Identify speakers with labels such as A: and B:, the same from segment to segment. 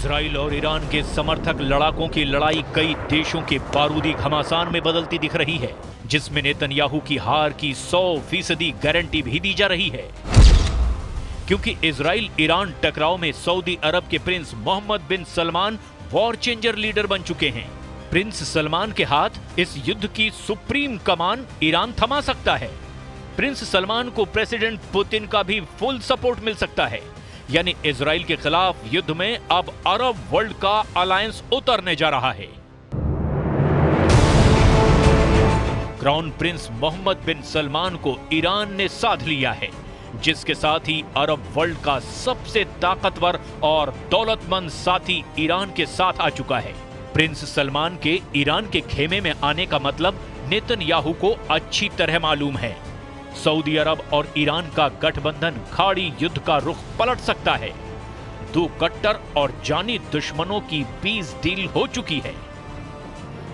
A: Israel और Iran के समर्थक लड़ाकों की लड़ाई कई देशों के बारूदी घमासान में बदलती दिख रही है, जिसमें नेतन्याहू की हार की 100% गारंटी भी दी जा रही है। क्योंकि इजराइल ईरान टकराव में सऊदी अरब के प्रिंस मोहम्मद बिन सलमान वॉर चेंजर लीडर बन चुके हैं। प्रिंस सलमान के हाथ इस युद्ध की सुप्रीम कमान ईरान थमा सकता है। प्रिंस सलमान को प्रेसिडेंट पुतिन का भी फुल सपोर्ट मिल सकता है। यानी इजराइल के खिलाफ युद्ध में अब अरब वर्ल्ड का अलायंस उतरने जा रहा है। क्राउन प्रिंस मोहम्मद बिन सलमान को ईरान ने साध लिया है, जिसके साथ ही अरब वर्ल्ड का सबसे ताकतवर और दौलतमंद साथी ईरान के साथ आ चुका है। प्रिंस सलमान के ईरान के खेमे में आने का मतलब नेतन्याहू को अच्छी तरह मालूम है। सऊदी अरब और ईरान का गठबंधन खाड़ी युद्ध का रुख पलट सकता है। दो कट्टर और जानी दुश्मनों की पीस डील हो चुकी है।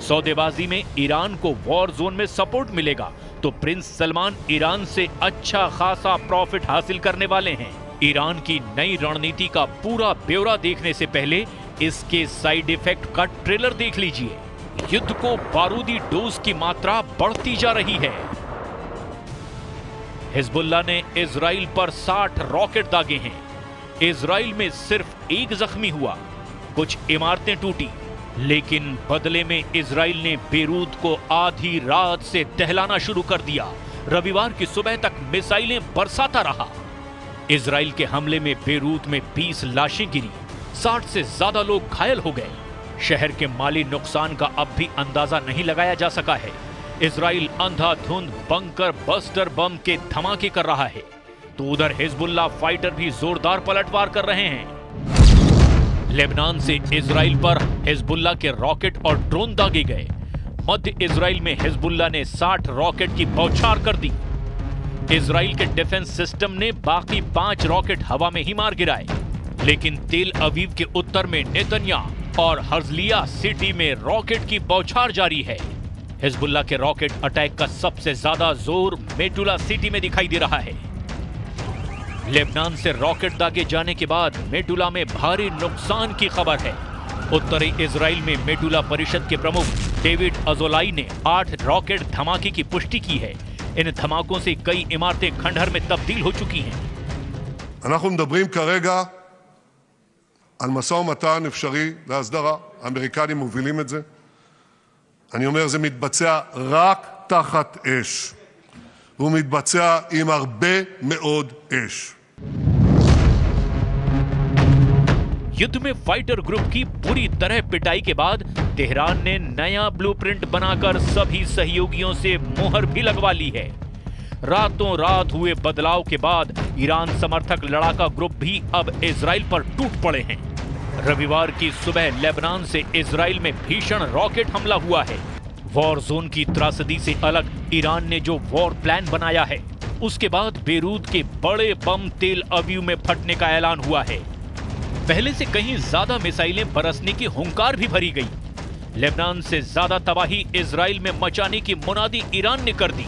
A: सौदेबाजी में ईरान को वॉर जोन में सपोर्ट मिलेगा तो प्रिंस सलमान ईरान से अच्छा खासा प्रॉफिट हासिल करने वाले हैं। ईरान की नई रणनीति का पूरा ब्यौरा देखने से पहले इसके साइड इफेक्ट का ट्रेलर देख लीजिए। युद्ध को बारूदी डोज की मात्रा बढ़ती जा रही है। हिजबुल्लाह ने इजराइल पर 60 रॉकेट दागे हैं। इजराइल में सिर्फ एक जख्मी हुआ, कुछ इमारतें टूटी, लेकिन बदले में इजराइल ने बेरूत को आधी रात से दहलाना शुरू कर दिया। रविवार की सुबह तक मिसाइलें बरसाता रहा। इजराइल के हमले में बेरूत में 20 लाशें गिरी, 60 से ज्यादा लोग घायल हो गए। शहर के माली नुकसान का अब भी अंदाजा नहीं लगाया जा सका है। इजराइल अंधाधुंध बंकर बस्टर बम के धमाके कर रहा है, तो उधर हिजबुल्लाह फाइटर भी जोरदार पलटवार कर रहे हैं। लेबनान से इजराइल पर हिजबुल्लाह के रॉकेट और ड्रोन दागे गए। मध्य इजराइल में हिजबुल्लाह ने 60 रॉकेट की बौछार कर दी। इजराइल के डिफेंस सिस्टम ने बाकी 5 रॉकेट हवा में ही मार गिराए, लेकिन तेल अवीव के उत्तर में नेतन्याह और हर्जलिया सिटी में रॉकेट की बौछार जारी है। हिजबुल्लाह के रॉकेट अटैक का सबसे ज्यादा जोर मेटुला सिटी में दिखाई दे रहा है। लेबनान से रॉकेट दागे जाने के बाद मेटुला में भारी नुकसान की खबर है। उत्तरी इजराइल में मेटुला परिषद के प्रमुख डेविड अजोलाई ने 8 रॉकेट धमाके की पुष्टि की है। इन धमाकों से कई इमारतें खंडहर में तब्दील हो चुकी हैं।
B: אנחנו מדברים כרגע על משא ומתן אפשרי להסדרה. האמריקנים מובילים את זה. אני אומר, זה מתבצע רק תחת אש. והוא מתבצע עם הרבה מאוד אש.
A: युद्ध में फाइटर ग्रुप की पूरी तरह पिटाई के बाद तेहरान ने नया ब्लूप्रिंट बनाकर सभी सहयोगियों से मोहर भी लगवा ली है। रातों रात हुए बदलाव के बाद ईरान समर्थक लड़ाका ग्रुप भी अब इजराइल पर टूट पड़े हैं। रविवार की सुबह लेबनान से इजराइल में भीषण रॉकेट हमला हुआ है। वॉर जोन की त्रासदी से अलग ईरान ने जो वॉर प्लान बनाया है, उसके बाद बेरूत के बड़े बम तेल अवीव में फटने का ऐलान हुआ है। पहले से कहीं ज्यादा मिसाइलें बरसने की हुंकार भी भरी गई। लेबनान से ज्यादा तबाही इजराइल में मचाने की मुनादी ईरान ने कर दी।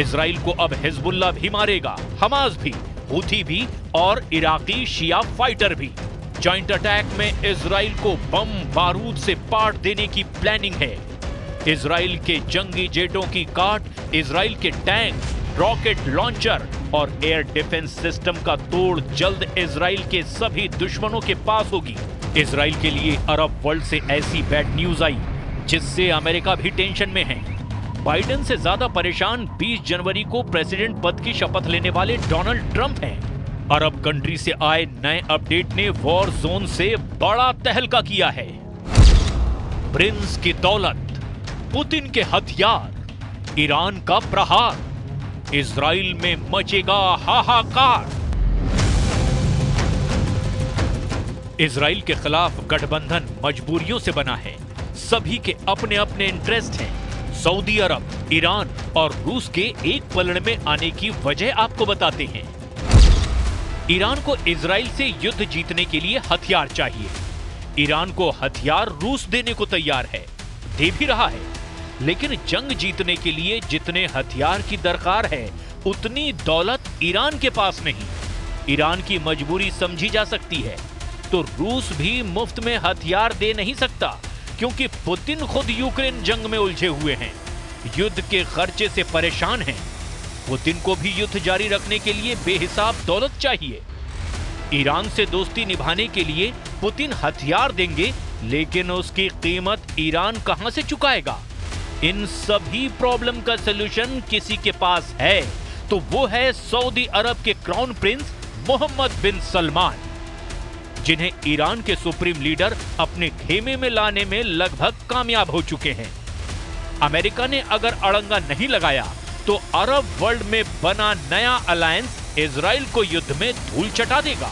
A: इजराइल को अब हिजबुल्लाह भी मारेगा, हमास भी, हूथी भी और इराकी शिया फाइटर भी। जॉइंट अटैक में इजराइल को बम बारूद से पाट देने की प्लानिंग है। इजराइल के जंगी जेटों की काट, इजराइल के टैंक, रॉकेट लॉन्चर और एयर डिफेंस सिस्टम का तोड़ जल्द इजराइल के सभी दुश्मनों के पास होगी। इजराइल के लिए अरब वर्ल्ड से ऐसी बैड न्यूज आई जिससे अमेरिका भी टेंशन में है। बाइडेन से ज्यादा परेशान 20 जनवरी को प्रेसिडेंट पद की शपथ लेने वाले डोनाल्ड ट्रंप हैं। अरब कंट्री से आए नए अपडेट ने वॉर जोन से बड़ा तहलका किया है। प्रिंस की दौलत, पुतिन के हथियार, ईरान का प्रहार, इजराइल में मचेगा हाहाकार। इजराइल के खिलाफ गठबंधन मजबूरियों से बना है। सभी के अपने अपने इंटरेस्ट हैं। सऊदी अरब, ईरान और रूस के एक पलड़े में आने की वजह आपको बताते हैं। ईरान को इजराइल से युद्ध जीतने के लिए हथियार चाहिए। ईरान को हथियार रूस देने को तैयार है, दे भी रहा है। लेकिन जंग जीतने के लिए जितने हथियार की दरकार है, उतनी दौलत ईरान के पास नहीं। ईरान की मजबूरी समझी जा सकती है। तो रूस भी मुफ्त में हथियार दे नहीं सकता, क्योंकि पुतिन खुद यूक्रेन जंग में उलझे हुए हैं, युद्ध के खर्चे से परेशान हैं। पुतिन को भी युद्ध जारी रखने के लिए बेहिसाब दौलत चाहिए। ईरान से दोस्ती निभाने के लिए पुतिन हथियार देंगे, लेकिन उसकी कीमत ईरान कहां से चुकाएगा? इन सभी प्रॉब्लम का सलूशन किसी के पास है, तो वो है सऊदी अरब के क्राउन प्रिंस मोहम्मद बिन सलमान, जिन्हें ईरान के सुप्रीम लीडर अपने खेमे में लाने में लगभग कामयाब हो चुके हैं। अमेरिका ने अगर अड़ंगा नहीं लगाया तो अरब वर्ल्ड में बना नया अलायंस इजराइल को युद्ध में धूल चटा देगा।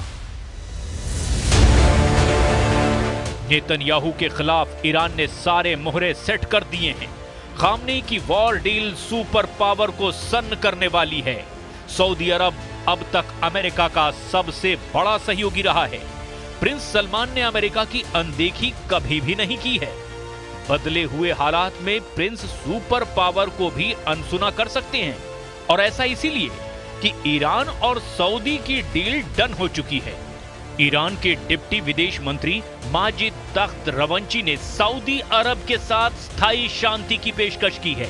A: नेतन्याहू के खिलाफ ईरान ने सारे मोहरे सेट कर दिए हैं। खामनेई की वॉर डील सुपर पावर को सन्न करने वाली है। सऊदी अरब अब तक अमेरिका का सबसे बड़ा सहयोगी रहा है। प्रिंस सलमान ने अमेरिका की अनदेखी कभी भी नहीं की है। बदले हुए हालात में प्रिंस सुपर पावर को भी अनसुना कर सकते हैं, और ऐसा इसीलिए कि ईरान और सऊदी की डील डन हो चुकी है। ईरान के डिप्टी विदेश मंत्री माजिद तख्त रवंची ने सऊदी अरब के साथ स्थायी शांति की पेशकश की है।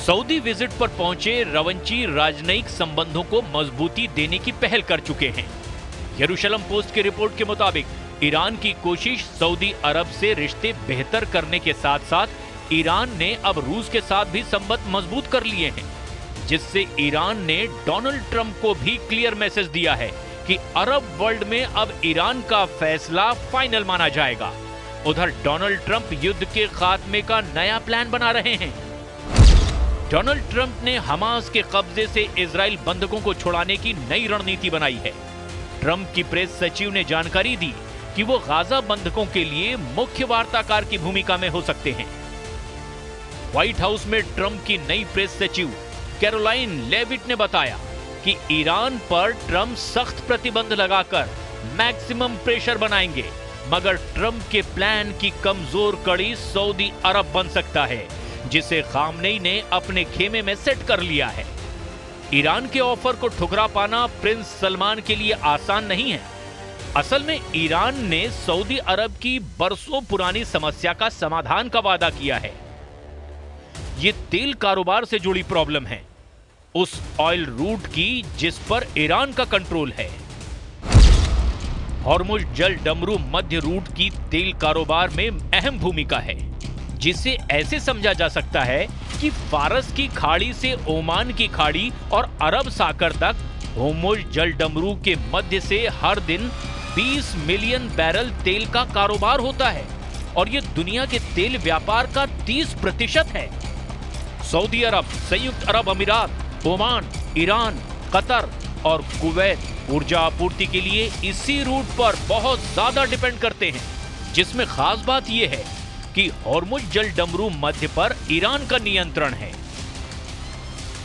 A: सऊदी विजिट पर पहुंचे रवंची राजनयिक संबंधों को मजबूती देने की पहल कर चुके हैं। यरूशलम पोस्ट की रिपोर्ट के मुताबिक ईरान की कोशिश सऊदी अरब से रिश्ते बेहतर करने के साथ साथ ईरान ने अब रूस के साथ भी संबंध मजबूत कर लिए हैं, जिससे ईरान ने डोनाल्ड ट्रंप को भी क्लियर मैसेज दिया है कि अरब वर्ल्ड में अब ईरान का फैसला फाइनल माना जाएगा। उधर डोनाल्ड ट्रंप युद्ध के खात्मे का नया प्लान बना रहे हैं। डोनाल्ड ट्रंप ने हमास के कब्जे से इजराइल बंधकों को छुड़ाने की नई रणनीति बनाई है। ट्रंप की प्रेस सचिव ने जानकारी दी कि वो गाजा बंधकों के लिए मुख्य वार्ताकार की भूमिका में हो सकते हैं। व्हाइट हाउस में ट्रंप की नई प्रेस सचिव कैरोलाइन लेविट ने बताया कि ईरान पर ट्रंप सख्त प्रतिबंध लगाकर मैक्सिमम प्रेशर बनाएंगे, मगर ट्रंप के प्लान की कमजोर कड़ी सऊदी अरब बन सकता है, जिसे खामनेई ने अपने खेमे में सेट कर लिया है। ईरान के ऑफर को ठुकरा पाना प्रिंस सलमान के लिए आसान नहीं है। असल में ईरान ने सऊदी अरब की बरसों पुरानी समस्या का समाधान का वादा किया है। ये तेल कारोबार से जुड़ी प्रॉब्लम है, उस ऑयल रूट की जिस पर ईरान का कंट्रोल है। हॉर्मुज जल डमरू मध्य रूट की तेल कारोबार में अहम भूमिका है, जिसे ऐसे समझा जा सकता है कि फारस की खाड़ी से ओमान की खाड़ी और अरब सागर तक हॉर्मुज जल डमरू के मध्य से हर दिन 20 मिलियन बैरल तेल का कारोबार होता है, और यह दुनिया के तेल व्यापार का 30% है। सऊदी अरब, संयुक्त अरब अमीरात, ओमान, ईरान, कतर और कुवैत ऊर्जा आपूर्ति के लिए इसी रूट पर बहुत ज्यादा डिपेंड करते हैं, जिसमें खास बात यह है कि हॉर्मुज जल डमरू मध्य पर ईरान का नियंत्रण है।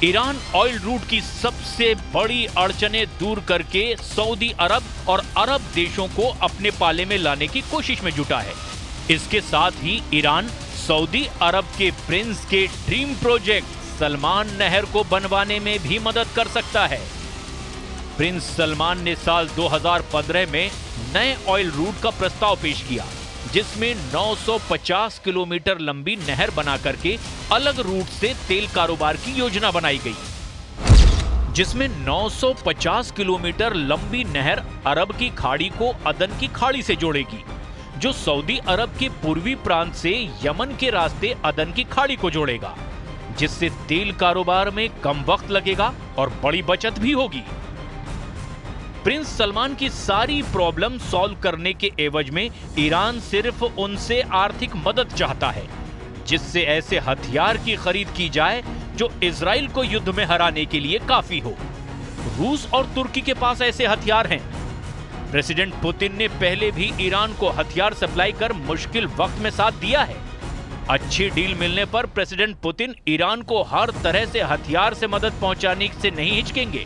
A: ईरान ऑयल रूट की सबसे बड़ी अड़चनें दूर करके सऊदी अरब और अरब देशों को अपने पाले में लाने की कोशिश में जुटा है। इसके साथ ही ईरान सऊदी अरब के प्रिंस के ड्रीम प्रोजेक्ट सलमान नहर को बनवाने में भी मदद कर सकता है। प्रिंस सलमान ने साल 2015 में नए ऑयल रूट का प्रस्ताव पेश किया, जिसमें 950 किलोमीटर लंबी नहर बना करके अलग रूट से तेल कारोबार की योजना बनाई गई, जिसमें 950 किलोमीटर लंबी नहर अरब की खाड़ी को अदन की खाड़ी से जोड़ेगी, जो सऊदी अरब के पूर्वी प्रांत से यमन के रास्ते अदन की खाड़ी को जोड़ेगा, जिससे तेल कारोबार में कम वक्त लगेगा और बड़ी बचत भी होगी। प्रिंस सलमान की सारी प्रॉब्लम सॉल्व करने के एवज में ईरान सिर्फ उनसे आर्थिक मदद चाहता है, जिससे ऐसे हथियार की खरीद की जाए जो इजराइल को युद्ध में हराने के लिए काफी हो। रूस और तुर्की के पास ऐसे हथियार हैं। प्रेसिडेंट पुतिन ने पहले भी ईरान को हथियार सप्लाई कर मुश्किल वक्त में साथ दिया है। अच्छी डील मिलने पर प्रेसिडेंट पुतिन ईरान को हर तरह से हथियार से मदद पहुंचाने से नहीं हिचकेंगे,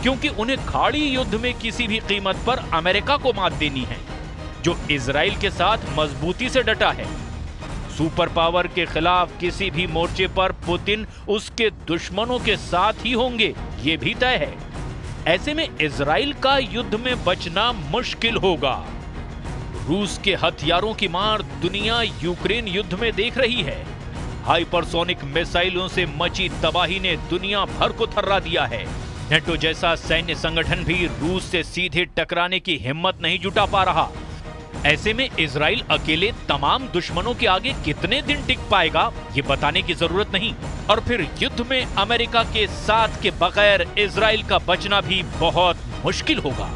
A: क्योंकि उन्हें खाड़ी युद्ध में किसी भी कीमत पर अमेरिका को मात देनी है, जो इजराइल के साथ मजबूती से डटा है। सुपर पावर के खिलाफ किसी भी मोर्चे पर पुतिन उसके दुश्मनों के साथ ही होंगे, ये भी तय है। ऐसे में इजराइल का युद्ध में बचना मुश्किल होगा। रूस के हथियारों की मार दुनिया यूक्रेन युद्ध में देख रही है। हाइपरसोनिक मिसाइलों से मची तबाही ने दुनिया भर को थर्रा दिया है। नेटो जैसा सैन्य संगठन भी रूस से सीधे टकराने की हिम्मत नहीं जुटा पा रहा। ऐसे में इजराइल अकेले तमाम दुश्मनों के आगे कितने दिन टिक पाएगा, ये बताने की जरूरत नहीं। और फिर युद्ध में अमेरिका के साथ के बगैर इजराइल का बचना भी बहुत मुश्किल होगा।